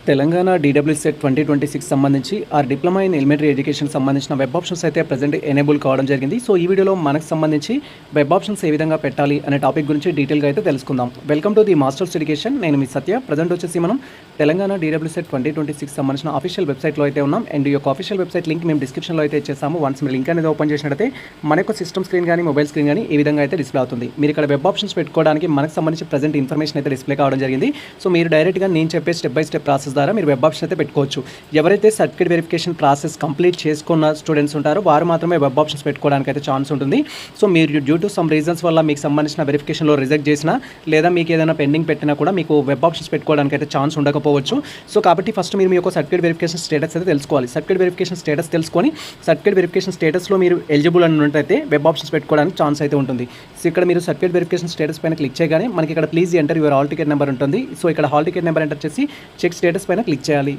తెలంగాణ డీడబ్ల్యూసెట్ 2026 సంబంధించి diploma in elementary education సంబంధించిన web options అయితే ప్రజెంట్ ఎనేబుల్ కావడం జరిగింది. సో ఈ వీడియోలో మనకు సంబంధించి వెబ్ ఆప్షన్స్ ఏ విధంగా పెట్టాలి అనే టాపిక్ గురించి డీటెయిల్గా అయితే తెలుసుకుందాం. Welcome to the masters education. నేను మీ సత్య. ప్రజెంట్ వచ్చేసి మనం తెలంగాణ డీడబ్ల్యూసెట్ 2026 సంబంధించిన ఆఫీషియల్ వెబ్సైట్లో అయితే ఉన్నాం. అండ్ ఈ యొక్క ఆఫీషియల్ వెబ్సైట్ లింక్ మేము డిస్క్రిప్షన్లో అయితే ఇచ్చేసాము. వన్స్ మీరు లింక్ అనేది ఓపెన్ చేసినట్టయితే మన యొక్క సిస్టమ్ స్క్రీన్ కానీ మొబైల్ స్క్రీన్ కానీ ఈ విధంగా అయితే డిస్ప్లే అవుతుంది. మీరు ఇక్కడ వెబ్ ఆప్షన్స్ పెట్టుకోవడానికి మనకు సంబంధించి ప్రజెంట్ ఇన్ఫర్మేషన్ అయితే డిస్ప్లే కావడం జరిగింది. సో మీరు డైరెక్ట్గా నేను చెప్పే స్టెప్ బై స్టెప్ ప్రాసెస్ ద్వారా మీరు వెబ్ ఆప్షన్ అయితే పెట్టుకోవచ్చు. ఎవరైతే సర్టిఫికేట్ వెరిఫికేషన్ ప్రాసెస్ కంప్లీట్ చేసుకున్న స్టూడెంట్స్ ఉంటారో వారు మాత్రమే వెబ్ ఆప్షన్స్ పెట్టుకోవడానికి అయితే ఛాన్స్ ఉంటుంది. సో మీరు డ్యూ టు సమ్ రీజన్స్ వల్ల మీకు సంబంధించిన వెరిఫికేషన్లో రిజెక్ట్ చేసినా లేదా మీకు ఏదైనా పెండింగ్ పెట్టినా కూడా మీకు వెబ్ ఆప్షన్స్ పెట్టుకోవడానికి అయితే ఛాన్స్ ఉండకపోవచ్చు. సో కాబట్టి ఫస్ట్ మీరు మీ యొక్క సర్టిఫికేట్ వెరిఫికేషన్ స్టేటస్ అయితే తెలుసుకోవాలి. సర్టిఫికేట్ వెరిఫికేషన్ స్టేటస్ తెలుసుకొని సర్టిఫికేట్ వెరిఫికేషన్ స్టేటస్లో మీరు ఎలిజిబుల్ అన్నట్టయితే వెబ్ ఆప్షన్స్ పెట్టుకోవడానికి ఛాన్స్ అయితే ఉంటుంది. సో ఇక్కడ మీరు సర్టిఫికేట్ వెరిఫికేషన్ స్టేటస్ పైన క్లిక్ చేయగానే మనకి ఇక్కడ please enter your hall ticket number ఉంటుంది. సో ఇక్కడ హాల్ టికెట్ నెంబర్ ఎంటర్ చేసి చెక్ స్టేటస్ పైన క్లిక్ చేయాలి.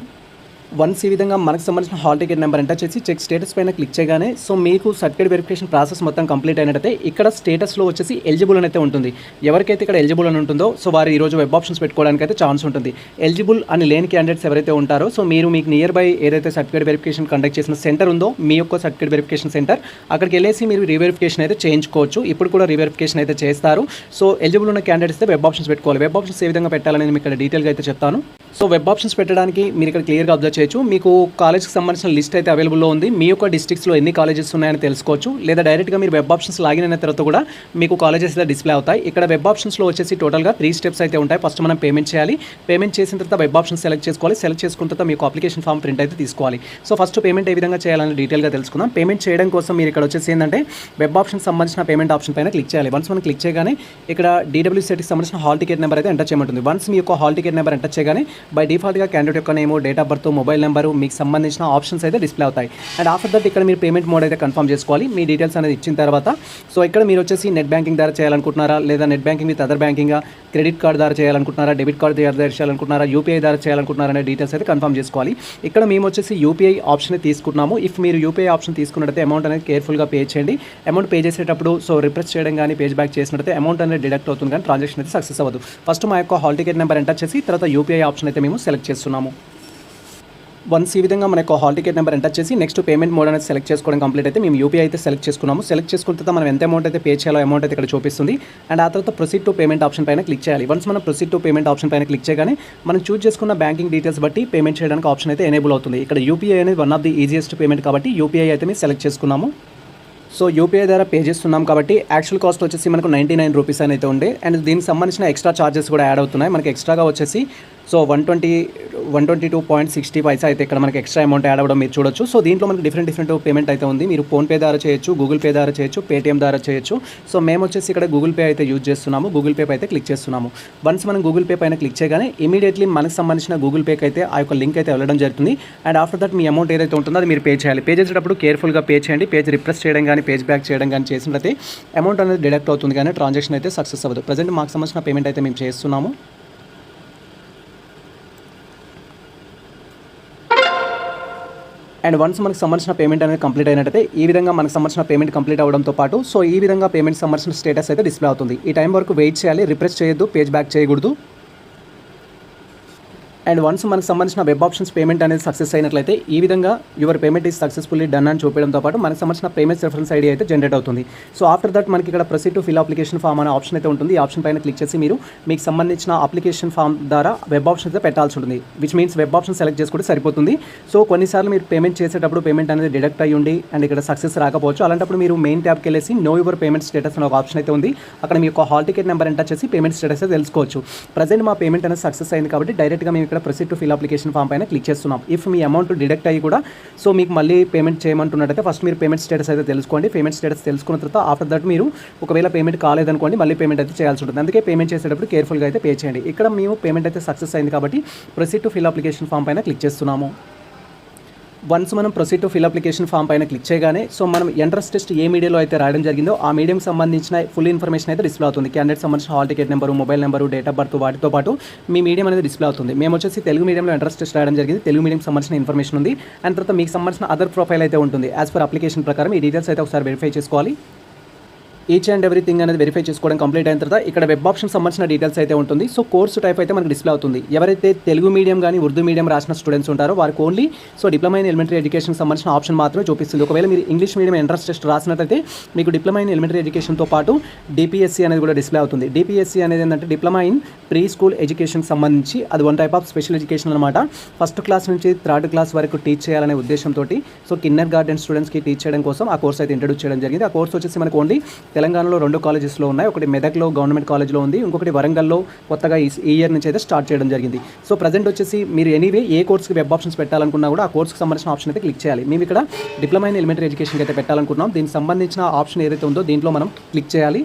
వన్స్ ఈ విధంగా మనకు సంబంధించిన హాల్ టికెట్ నెంబర్ ఎంటర్ చేసి చెక్ స్టేటస్ పైన క్లిక్ చేయగానే సో మీకు సర్టిఫికేట్ వెరిఫికేషన్ ప్రాసెస్ మొత్తం కంప్లీట్ అయినట్టయితే ఇక్కడ స్టేటస్లో వచ్చేసి ఎలిజిబుల్ అని అయితే ఉంటుంది. ఎవరికైతే ఇక్కడ ఎలిజిబుల్ అని ఉంటుందో సో వారు ఈరోజు వెబ్ ఆప్షన్స్ పెట్టుకోవడానికి అయితే ఛాన్స్ ఉంటుంది. ఎలిజిబుల్ అని లేని క్యాండిడేట్స్ ఎవరైతే ఉంటారో సో మీకు నియర్ బై ఏదైతే సర్టిఫికేట్ వెరిఫికేషన్ కండక్ట్ చేసిన సెంటర్ ఉందో మీ యొక్క సర్టిఫికేట్ వెరిఫికేషన్ సెంటర్ అక్కడికి వెళ్ళేసి మీరు రీవెరిఫికేషన్ అయితే చేయించుకోవచ్చు. ఇప్పుడు కూడా రీవెరిఫికేషన్ అయితే చేస్తారు. సో ఎలిజిబుల్ ఉన్న క్యాండిడేట్స్ అయితే వెబ్ ఆప్షన్స్ పెట్టుకోవాలి. వెబ్ ఆప్షన్స్ ఏ విధంగా పెట్టాలని నేను ఇక్కడ డీటెయిల్గా అయితే చెప్తాను. సో వెబ్ ఆప్షన్స్ పెట్టడానికి మీరు ఇక్కడ క్లియర్గా అబ్జర్వ్ చేయొచ్చు. మీకు కాలేజ్కి సంబంధించిన లిస్ట్ అయితే అవైలబుల్లో ఉంది. మీ యొక్క డిస్ట్రిక్ట్స్లో ఎన్ని కాలేజెస్ ఉన్నాయని తెలుసుకోవచ్చు. లేదా డైరెక్ట్గా మీరు వెబ్ ఆప్షన్స్ లాగిన్ అయిన తర్వాత కూడా మీకు కాలేజెస్ అయితే డిస్ప్లే అవుతాయి. ఇక్కడ వెబ్ ఆప్షన్స్లో వచ్చేసి టోటల్గా 3 స్టెప్స్ అయితే ఉంటాయి. ఫస్ట్ మనం పేమెంట్ చేయాలి. పేమెంట్ చేసిన తర్వాత వెబ్ ఆప్షన్ సెలెక్ట్ చేసుకోవాలి. సెలెక్ట్ చేసుకున్న తర్వాత మీకు అప్లికేషన్ ఫామ్ ప్రింట్ అయితే తీసుకోవాలి. సో ఫస్ట్ పేమెంట్ ఏ విధంగా చేయాలని డీటెయిల్గా తెలుసుకుందాం. పేమెంట్ చేయడం కోసం మీరు ఇక్కడ వచ్చేసి ఏంటంటే వెబ్ ఆప్షన్ సంబంధించిన పేమెంట్ ఆప్షన్ పైన క్లిక్ చేయాలి. వన్స్ మనం క్లిక్ చేయగానే ఇక్కడ డీడబ్ల్యూసెట్కి సంబంధించిన హాల్ టికెట్ నెంబర్ అయితే ఎంటర్ చేయమంటుంది. వన్స్ మీ యొక్క హాల్ టికెట్ నెంబర్ ఎంటర్ చేయగానే బై డిఫాల్ట్గా క్యాండిడేట్ యొక్క name, date of birth, mobile number మీకు సంబంధించిన ఆప్షన్స్ అయితే డిస్ప్లే అవుతాయి. అండ్ ఆఫ్టర్ దట్ ఇక్కడ మీరు పేమెంట్ మోడ్ అయితే కన్ఫర్మ్ చేసుకోవాలి. మీ డీటెయిల్స్ అనేది ఇచ్చిన తర్వాత సో ఇక్కడ మీరు వచ్చేసి నెట్ బ్యాంకింగ్ ద్వారా చేయాలనుకుంటున్నారా, లేదా net banking with other banking, credit card ద్వారా చేయాలనుకుంటున్నారా, డెబిట్ కార్డ్ ద్వారా చేయాలనుకుంటున్నారా, యూపీఐ ద్వారా చేయాలనుకుంటున్నారా అనే డీటెయిల్స్ అయితే కన్ఫర్మ్ చేసుకోవాలి. ఇక్కడ మేము వచ్చేసి యూపీఐ ఆప్షన్ తీసుకున్నాము. ఇఫ్ మీరు యూపీఐ ఆప్షన్ తీసుకున్నట్టయితే అమౌంట్ అనేది కేర్ఫుల్గా పే చేయండి. అమౌంట్ పే చేసేటప్పుడు సో రిప్రెస్ చేయడం కానీ పేజ్ బ్యాక్ చేసినట్టయితే అమౌంట్ అనేది డిడక్ట్ అవుతుంది కానీ ట్రాన్సాక్షన్ అయితే సక్సెస్ అవ్వదు. ఫస్ట్ మా యొక్క హాల్ టికెట్ నెంబర్ ఎంటర్ చేసి తర్వాత యూపీఐ ఆప్షన్ అయితే మేము సెలెక్ట్ చేస్తున్నాము. వన్స్ ఈ విధంగా మన యొక్క హాల్ టికెట్ నెంబర్ ఎంటర్ చేసి నెక్స్ట్ పేమెంట్ మోడ్ అనేది సెలెక్ట్ చేసుకోవడం కంప్లీట్ అయితే మేము యూపీఐ అయితే సెలెక్ట్ చేసుకున్నాము. సెలెక్ట్ చేసుకున్న తర్వాత మనం ఎంత అమౌంట్ అయితే పే చేయాలో అమౌంట్ అయితే ఇక్కడ చూపిస్తుంది. అండ్ ఆ తర్వాత ప్రొసీడ్ టు పేమెంట్ ఆప్షన్ పైన క్లిక్ చేయాలి. వన్స్ మనం ప్రొసీడ్ టు పేమెంట్ ఆప్షన్ పైన క్లిక్ చేయగానే మనం చూస్ చేసుకున్న బ్యాంకింగ్ డీటెయిల్స్ బట్టి పేమెంట్ చేయడానికి ఆప్షన్ అయితే ఎనేబుల్ అవుతుంది. ఇక్కడ యూపీఐ అనేది one of the easiest payment కాబట్టి యూపీఐ అయితే మేము సెలెక్ట్ చేసుకున్నాము. సో యూపీఐ ద్వారా పే చేస్తున్నాం కాబట్టి యాక్చువల్ కాస్ట్ వచ్చేసి మనకు 99 రూపీస్ అని అయితే ఉండే. అండ్ దీనికి సంబంధించిన ఎక్స్ట్రా ఛార్జెస్ కూడా యాడ్ అవుతున్నాయి. మనకి ఎక్స్ట్రాగా వచ్చేసి సో 122.60 పైసా అయితే ఇక్కడ మనకి ఎక్స్ట్రా అమౌంట్ యాడ్ అవ్వడం మీరు చూడొచ్చు. సో దీంట్లో మనకి డిఫరెంట్ పేమెంట్ అయితే ఉంది. మీరు ఫోన్పే ద్వారా చేయొచ్చు, గూగుల్ పే ద్వారా చేయొచ్చు, పేటీఎం ద్వారా చేయొచ్చు. సో మేము వచ్చేసి ఇక్కడ గూగుల్ పే అయితే యూజ్ చేస్తున్నాము. గూగుల్ పే అయితే క్లిక్ చేస్తున్నాము. వన్స్ మనం గూగుల్ పే పైన క్లిక్ చేయగానే ఇమీడియట్లీ మనకు సంబంధించిన గూగుల్ పేకి అయితే ఆ యొక్క లింక్ అయితే వెళ్ళడం జరుగుతుంది. And after that me amount ఏదైతే ఉంటుందో అది మీరు పే చేయాలి. పే చేసేటప్పుడు కేర్ఫుల్గా పే చేయండి. పేజ్ రిప్రెస్ చేయడం కానీ పేజ్ బ్యాక్ చేయడం కానీ చేసినట్లయితే అమౌంట్ అనేది డిడక్ట్ అవుతుంది కానీ ట్రాన్సాక్షన్ అయితే సక్సెస్ అవ్వదు. ప్రజెంట్ మాకు సంబంధించిన పేమెంట్ అయితే మేము చేస్తున్నాము. అండ్ వన్స్ మనకు సంబంధించిన పేమెంట్ అనేది కంప్లీట్ అయినట్టయితే ఈ విధంగా మనకు సంబంధించిన పేమెంట్ కంప్లీట్ అవ్వడంతో పాటు సో ఈ విధంగా పేమెంట్ సంబంధించిన స్టేటస్ అయితే డిస్ప్లే అవుతుంది. ఈ టైం వరకు వెయిట్ చేయాలి. రిప్రెస్ చేయొద్దు, పేజ్ బ్యాక్ చేయకూడదు. అండ్ వన్స్ మనకు సంబంధించిన వెబ్ ఆప్షన్స్ పేమెంట్ అనేది సక్సెస్ అయినట్లయితే ఈ విధంగా your payment is successfully done అని చూపించడంతో పాటు మనకు సంబంధించిన పేమెంట్ రెఫరెన్స్ ఐడి అయితే జనరేట్ అవుతుంది. సో ఆఫ్టర్ దట్ మనకి ఇక్కడ proceed to fill application form అనే ఆప్షన్ అయితే ఉంటుంది. ఈ ఆప్షన్ పైన క్లిక్ చేసి మీరు మీకు సంబంధించిన అప్లికేషన్ ఫామ్ ద్వారా వెబ్ ఆప్షన్ అయితే పెట్టాల్సి ఉంటుంది. Which means web option select చేసుకుంటే సరిపోతుంది. సో కొన్నిసార్లు మీరు పేమెంట్ చేసేటప్పుడు పేమెంట్ అనేది డిడక్ట్ అయ్యి ఉండి అండ్ ఇక్కడ సక్సెస్ రాకపోవచ్చు. అలాంటప్పుడు మీరు మెయిన్ ట్యాబ్కి వెళ్ళేసి నో యువర్ పేమెంట్ స్టేటస్ అనే ఒక ఆప్షన్ అయితే ఉంది. అక్కడ మీ యొక్క హాల్ టికెట్ నెంబర్ ఎంటర్ చేసి పేమెంట్ స్టేటస్ అయితే తెలుసుకోవచ్చు. ప్రజెంట్ మా పేమెంట్ అనేది సక్సెస్ అయింది కాబట్టి డైరెక్ట్గా మేము ఇక్కడ proceed to fill application form పైన క్లిక్ చేస్తున్నాం. ఇఫ్ మీ అమౌంట్ డిడక్ట్ అయ్యి కూడా సో మీకు మళ్ళీ పేమెంట్ చేయమంటున్నట్టయితే ఫస్ట్ మీరు పేమెంట్ స్టేటస్ అయితే తెలుసుకోండి. పేమెంట్ స్టేటస్ తెలుసుకున్న తర్వాత ఆఫ్టర్ దట్ మీరు ఒకవేళ పేమెంట్ కాలేదనుకోండి మళ్ళీ పేమెంట్ అయితే చేయాల్సి ఉంటుంది. అందుకే పేమెంట్ చేసేటప్పుడు కేర్ఫుల్గా అయితే పే చేయండి. ఇక్కడ మేము పేమెంట్ అయితే సక్సెస్ అయింది కాబట్టి proceed to fill application form పైన క్లిక్ చేస్తున్నాము. వన్స్ మనం proceed to fill application form పైన క్లిక్ చేయగానే సో మనం ఎంట్రన్స్ టెస్ట్ ఏ మీడియాలో అయితే రాయడం జరిగిందో ఆ మీడియంకి సంబంధించిన ఫుల్ ఇన్ఫర్మేషన్ అయితే డిస్ప్లే అవుతుంది. క్యాండిడేట్ సంబంధించిన hall ticket number, mobile number, date of birth వాటితో పాటు మీ మీడియం అనేది డిస్ప్లే అవుతుంది. మేము వచ్చేసి తెలుగు మీడియంలో ఎంట్రన్స్ టెస్ట్ రాయడం జరిగింది. తెలుగు మీడియంకి సంబంధించిన ఇన్ఫర్మేషన్ ఉంది. అండ్ తర్వాత మీకు సంబంధించిన అదర్ ప్రొఫైల్ అయితే ఉంటుంది. యాజ్ పర్ అప్లికేషన్ ప్రకారం ఈ డీటెయిల్స్ అయితే ఒకసారి వెరిఫై చేసుకోవాలి. ఈచ్ అండ్ ఎవ్రీథింగ్ అనేది వెరిఫై చేసుకోవడం కంప్లీట్ అయిన తర్వాత ఇక్కడ వెబ్ ఆప్షన్ సంబంధించిన డీటెయిల్స్ అయితే ఉంటుంది. సో కోర్సు టైప్ అయితే మనకి డిస్ప్లే అవుతుంది. ఎవరైతే తెలుగు మీడియం కానీ ఉర్దూ మీడియం రాసిన స్టూడెంట్స్ ఉంటారో వారికి only diploma in elementary education సంబంధించిన ఆప్షన్ మాత్రమే చూపిస్తుంది. ఒకవేళ మీరు ఇంగ్లీష్ మీడియం ఎంట్రన్స్ టెస్ట్ రాసినట్లయితే మీకు డిప్లొమా ఇన్ ఎలిమెంటరీ ఎడ్యుకేషన్తో పాటు డిపిఎస్సి అనేది కూడా డిస్ప్లే అవుతుంది. డిపిఎస్సి అనేది ఏంటంటే డిప్లొమా ఇన్ ప్రీ స్కూల్ ఎడ్యుకేషన్కి సంబంధించి అది one type of special education అనమాట. ఫస్ట్ క్లాస్ నుంచి థర్డ్ క్లాస్ వరకు టీచ్ చేయాలనే ఉద్దేశంతో కిండర్ గార్డెన్ స్టూడెంట్స్కి టీచ్ చేయడం కోసం ఆ కోర్స్ అయితే ఇంట్రడ్యూస్ చేయడం జరిగింది. ఆ కోర్స్ వచ్చేసి మనకు ఓన్లీ తెలంగాణలో 2 కాలేజెస్లో ఉన్నాయి. ఒకటి మెదక్లో గవర్నమెంట్ కాలేజ్లో ఉంది, ఇంకొకటి వరంగల్లో కొత్తగా ఈ ఇయర్ నుంచి అయితే స్టార్ట్ చేయడం జరిగింది. సో ప్రజెంట్ వచ్చేసి మీరు ఎనీవే ఏ కోర్స్కి వెబ్ ఆప్షన్స్ పెట్టాలనుకున్నా కూడా ఆ కోర్స్కి సంబంధించిన ఆప్షన్ అయితే క్లిక్ చేయాలి. మేము ఇక్కడ డిప్లొమా ఇన్ ఎలిమెంటరీ ఎడ్యుకేషన్కి అయితే పెట్టాలనుకుంటున్నాం. దీనికి సంబంధించిన ఆప్షన్ ఏదైతే ఉందో దీంట్లో మనం క్లిక్ చేయాలి.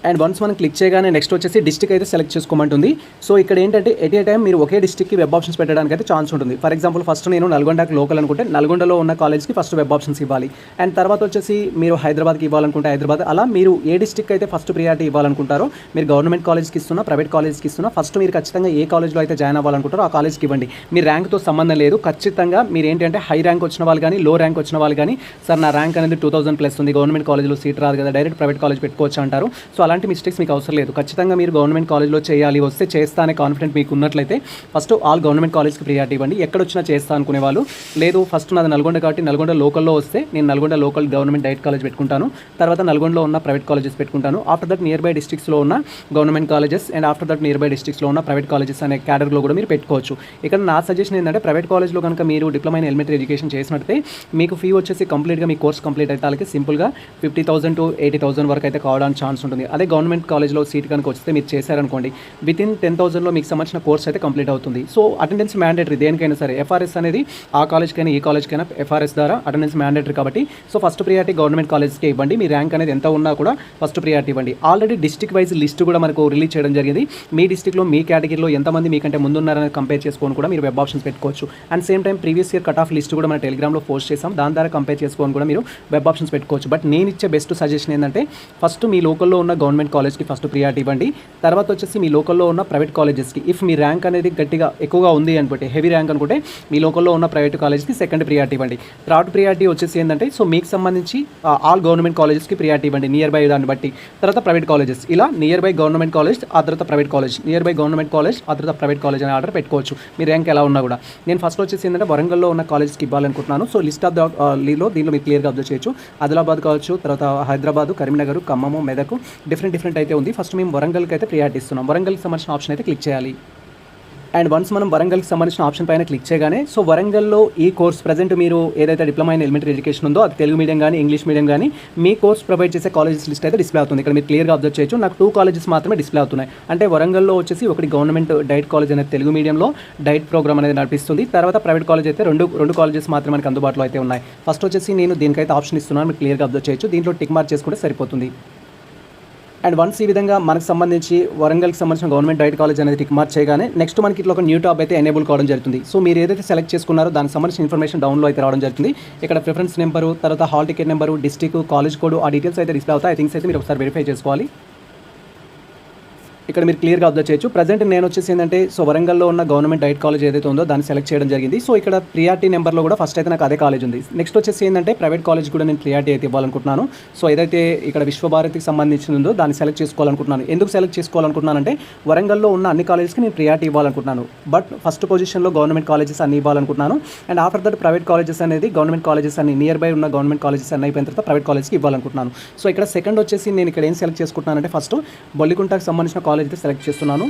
అండ్ వన్స్ మనం క్లిక్ చేయగానే నెక్స్ట్ వచ్చేసి డిస్ట్రిక్ట్ అయితే సెలెక్ట్ చేసుకోమంటుంది. సో ఇక్కడ ఏంటంటే ఎట్ ఏ టైం మీరు ఒకే డిస్ట్రిక్ట్కి వెబ్ ఆప్షన్స్ పెట్టడానికి అయితే ఛాన్స్ ఉంటుంది. ఫర్ ఎగ్జాంపుల్ ఫస్ట్ నేను నల్గొండకి లోకల్ అనుకుంటే నల్గొండలో ఉన్న కాలేజ్కి ఫస్ట్ వెబ్ ఆప్షన్స్ ఇవ్వాలి. అండ్ తర్వాత వచ్చేసి మీరు హైదరాబాద్కి ఇవ్వాలనుకుంటే హైదరాబాద్, అలా మీరు ఏ డిస్ట్రిక్ట్ అయితే ఫస్ట్ ప్రియారిటీ ఇవ్వాలనుకుంటారో మీరు గవర్నమెంట్ కాలేజ్కి ఇస్తున్నా ప్రైవేట్ కాలేజ్కి ఇస్తున్నా ఫస్ట్ మీరు ఖచ్చితంగా ఏ కాలేజ్లో అయితే జాయిన్ అవ్వాలనుకుంటారో ఆ కాలేజ్కి ఇవ్వండి. మీ ర్యాంక్తో సంబంధం లేదు. ఖచ్చితంగా మీరు ఏంటంటే హై ర్యాంక్ వచ్చిన వాళ్ళు కానీ లో ర్యాంక్ వచ్చిన వాళ్ళు కానీ సార్ నా ర్యాంక్ అనేది 2000+ ఉంది, గవర్నమెంట్ కాలేజ్లో సీట్ రాదు కదా, డైరెక్ట్ ప్రైవేట్ కాలేజ్ పెట్టుకోవచ్చు అంటారు. సో అలాంటి మిస్టేక్స్ మీకు అవసరం లేదు. ఖచ్చితంగా మీరు గవర్నమెంట్ కాలేజ్లో చేయాలి, వస్తే చేస్తా అనే కాన్ఫిడెంట్ మీకు ఉన్నట్లయితే ఫస్ట్ ఆల్ గవర్నమెంట్ కాలేజ్కి ప్రియారిటీ ఇవ్వండి. ఎక్కడ వచ్చినా చేస్తా అనుకునే వాళ్ళు లేదు, ఫస్ట్ నాది నల్గొండ కాబట్టి నల్గొండ లోకల్లో వస్తే నేను Nalgonda local government direct college పెట్టుకుంటాను, తర్వాత నల్గొండలో ఉన్న ప్రైవేట్ కాలేజెస్ పెట్టుకుంటాను, ఆఫ్టర్ దట్ నియర్ బై డిస్ట్రిక్ట్స్లో ఉన్న government colleges and after that nearby డిస్ట్రిక్ట్స్లో ఉన్న ప్రైవేట్ కాలేజెస్ అనే కేటగిరీలో కూడా మీరు పెట్టుకోవచ్చు. ఇక్కడ నా సజెషన్ ఏంటంటే ప్రైవేట్ కాలేజ్లో కనుక మీరు డిప్లొమా ఇన్ ఎలిమెంటరీ ఎడ్యుకేషన్ చేసినట్లయితే మీకు ఫీ వచ్చేసి కంప్లీట్గా మీ కోర్స్ కంప్లీట్ అయితే వాళ్ళకి సింపుల్గా 50,000 to 80,000 వరకు అయితే కావడానికి ఛాన్స్ ఉంటుంది. అదే గవర్నమెంట్ కాలేజ్లో సీట్ కనుక వస్తే మీరు చేశారనుకోండి వితిన్ 10,000లో మీకు సంబంధించిన కోర్స్ అయితే కంప్లీట్ అవుతుంది. సో అటెండెన్స్ మ్యాండేటరీ దేనికైనా సరే. ఎఫ్ఆర్ఎస్ అనేది ఆ కాలేజ్కైనా ఈ కాలేజ్కైనా ఎఫ్ఆర్ఎస్ ద్వారా అటెండెన్స్ మ్యాండేటరీ కాబట్టి సో ఫస్ట్ ప్రియారిటీ గవర్నమెంట్ కాలేజ్కి ఇవ్వండి. మీ ర్యాంక్ అనేది ఎంత ఉన్నా కూడా ఫస్ట్ ప్రియారిటీ ఇవ్వండి. ఆల్రెడీ డిస్ట్రిక్ట్ వైజ్ లిస్ట్ కూడా మనకు రిలీజ్ చేయడం జరిగింది. మీ డిస్ట్రిక్ట్లో మీ కేటగిరీలో ఎంతమంది మీకంటే ముందున్నారని కంపేర్ చేసుకొని కూడా మీరు వెబ్ ఆప్షన్స్ పెట్టుకోవచ్చు. And same time previous year cut off list కూడా మన టెలిగ్రామ్లో పోస్ట్ చేసాం. దాని ద్వారా కంపేర్ చేసుకొని కూడా మీరు వెబ్ ఆప్షన్స్ పెట్టుకోవచ్చు. బట్ నేను ఇచ్చే బెస్ట్ సజెషన్ ఏంటంటే ఫస్ట్ మీ లోకల్లో ఉన్న గవర్నమెంట్ కాలేజ్కి ఫస్ట్ ప్రియారిటీ ఇవ్వండి. తర్వాత వచ్చేసి మీ లోకల్లో ఉన్న ప్రైవేట్ కాలేజెస్కి ఇఫ్ మీ ర్యాంక్ అనేది గట్టిగా ఎక్కువగా ఉంది అనుకుంటే హెవీ ర్యాంక్ అనుకుంటే మీ లోకల్లో ఉన్న ప్రైవేట్ కాలేజ్కి సెకండ్ ప్రియారిటీ ఇవ్వండి. థర్డ్ ప్రియారిటీ వచ్చేసి ఏంటంటే సో మీకు సంబంధించి ఆల్ గవర్నమెంట్ కాలేజెస్కి ప్రియారిటీ ఇవ్వండి నియర్ బై దాన్ని బట్టి. తర్వాత ప్రైవేట్ కాలేజెస్ ఇలా నియర్ బై గవర్నమెంట్ కాలేజ్ ఆ తర్వాత private college, near by government college ఆ తర్వాత ప్రైవేట్ కాలేజ్ అనే ఆర్డర్ పెట్టుకోవచ్చు. మీ ర్యాంక్ ఎలా ఉన్నా కూడా. నేను ఫస్ట్ వచ్చేసి ఏంటంటే వరంగల్లో ఉన్న కాలేజ్కి ఇవ్వాలనుకుంటున్నాను. సో లిస్ట్ ఆఫ్ ద దీనిలో మీరు క్లియర్గా అబ్జర్వ్ చేయొచ్చు. ఆదిలాబాద్ కావచ్చు, తర్వాత హైదరాబాద్, కరీంనగర్, ఖమ్మము, మెదక్ డిఫరెంట్ అయితే ఉంది. ఫస్ట్ మేము వరంగల్కి అయితే ప్రియారిటీ ఇస్తున్నాం. వరంగల్కి సంబంధించిన ఆప్షన్ అయితే క్లిక్ చేయాలి. అండ్ వన్స్ మనం వరంగల్కి సంబంధించిన ఆప్షన్ పైన క్లిక్ చేయగానే సో వరంగల్లో ఈ కోర్స్ ప్రజెంట్ మీరు ఏదైతే డిప్లొమా ఇన్ ఎలిమెంటరీ ఎడ్యుకేషన్ ఉందో అది తెలుగు మీడియం కానీ ఇంగ్లీష్ మీడియం కానీ మీ కోర్స్ ప్రొవైడ్ చేసే కాలేజెస్ లిస్ట్ అయితే డిస్ప్లే అవుతుంది. ఇక్కడ మీరు క్లియర్గా అబ్జర్వ్ చేయొచ్చు. నాకు 2 కాలేజెస్ మాత్రమే డిస్ప్లే అవుతున్నాయి. అంటే వరంగల్లో వచ్చేసి ఒకటి గవర్నమెంట్ డైట్ కాలేజ్ అనేది తెలుగు మీడియంలో డైట్ ప్రోగ్రామ్ అనేది నడిపిస్తుంది. తర్వాత ప్రైవేట్ కాలేజ్ అయితే రెండు కాలేజెస్ మాత్రమే మనకు అందుబాటులో అయితే ఉన్నాయి. ఫస్ట్ వచ్చేసి నేను దీనికైతే ఆప్షన్ ఇస్తున్నాను, మీరు క్లియర్గా అబ్జర్వ్ చేయొచ్చు. దీంట్లో టిక్ మార్క్ చేసుకుంటే సరిపోతుంది. అండ్ వన్స్ ఈ విధంగా మనకు సంబంధించి వరంగల్కి సంబంధించిన గవర్నమెంట్ డైట్ కాలేజ్ అనేది టిక్ మార్క్ చేయగానే నెక్స్ట్ మనకి ఇట్లా ఒక న్యూ టాబ్ అయితే ఎనేబుల్ కావడం జరుగుతుంది. సో మీరు ఏదైతే సెలెక్ట్ చేసుకున్నారో దానికి సంబంధించిన ఇన్ఫర్మేషన్ డౌన్లో అయితే రావడం జరుగుతుంది. ఇక్కడ ప్రిఫరెన్స్ నెంబరు, తర్వాత hall ticket number, district, college code ఆ డీటెయిల్స్ అయితే డిస్ప్లే అవుతాయి. ఐ థింక్స్ అయితే మీరు ఒకసారి వెరిఫై చేసుకోవాలి. ఇక్కడ మీరు క్లియర్గా అబ్జర్వ్ చేయొచ్చు. ప్రజెంట్ నేను వచ్చేసి ఏంటంటే సో వరంగల్లో ఉన్న గవర్నమెంట్ డైట్ కాలేజ్ ఏదైతే ఉందో దాన్ని సెలెక్ట్ చేయడం జరిగింది. సో ఇక్కడ ప్రియారిటీ నెంబర్లో కూడా ఫస్ట్ అయితే నాకు అదే కాలేజ్ ఉంది. నెక్స్ట్ వచ్చేసి ఏంటంటే ప్రైవేట్ కాలేజ్ కూడా నేను ప్రియారిటీ అయితే ఇవ్వాలనుకుంటున్నాను. సో ఏదైతే ఇక్కడ విశ్వభారతికి సంబంధించి ఉందో దాన్ని సెలెక్ట్ చేసుకోవాలనుకుంటున్నాను. ఎందుకు సెలెక్ట్ చేసుకోవాలనుకుంటున్నానంటే వరంగల్లో ఉన్న అన్ని కాలేజ్కి నేను ప్రియారిటీ ఇవ్వాలనుకుంటున్నాను. బట్ ఫస్ట్ పొజిషన్లో గవర్నమెంట్ కాలేజెస్ అన్ని ఇవ్వాలనుకుంటున్నాను. And after that private colleges అనేది గవర్నమెంట్ కాలేజెస్ అన్ని నియర్ బై ఉన్న గవర్నమెంట్ కాలేజెస్ అన్ని అయిపోయిన తర్వాత ప్రైవేట్ కాలేజ్కి ఇవ్వాలనుకుంటున్నాను. సో ఇక్కడ సెకండ్ వచ్చేసి నేను ఇక్కడ ఏం సెలెక్ట్ చేసుకుంటున్నానంటే ఫస్ట్ బొల్లికుంటకు సంబంధించిన కాలేజ్ అయితే సెలెక్ట్ చేస్తున్నాను.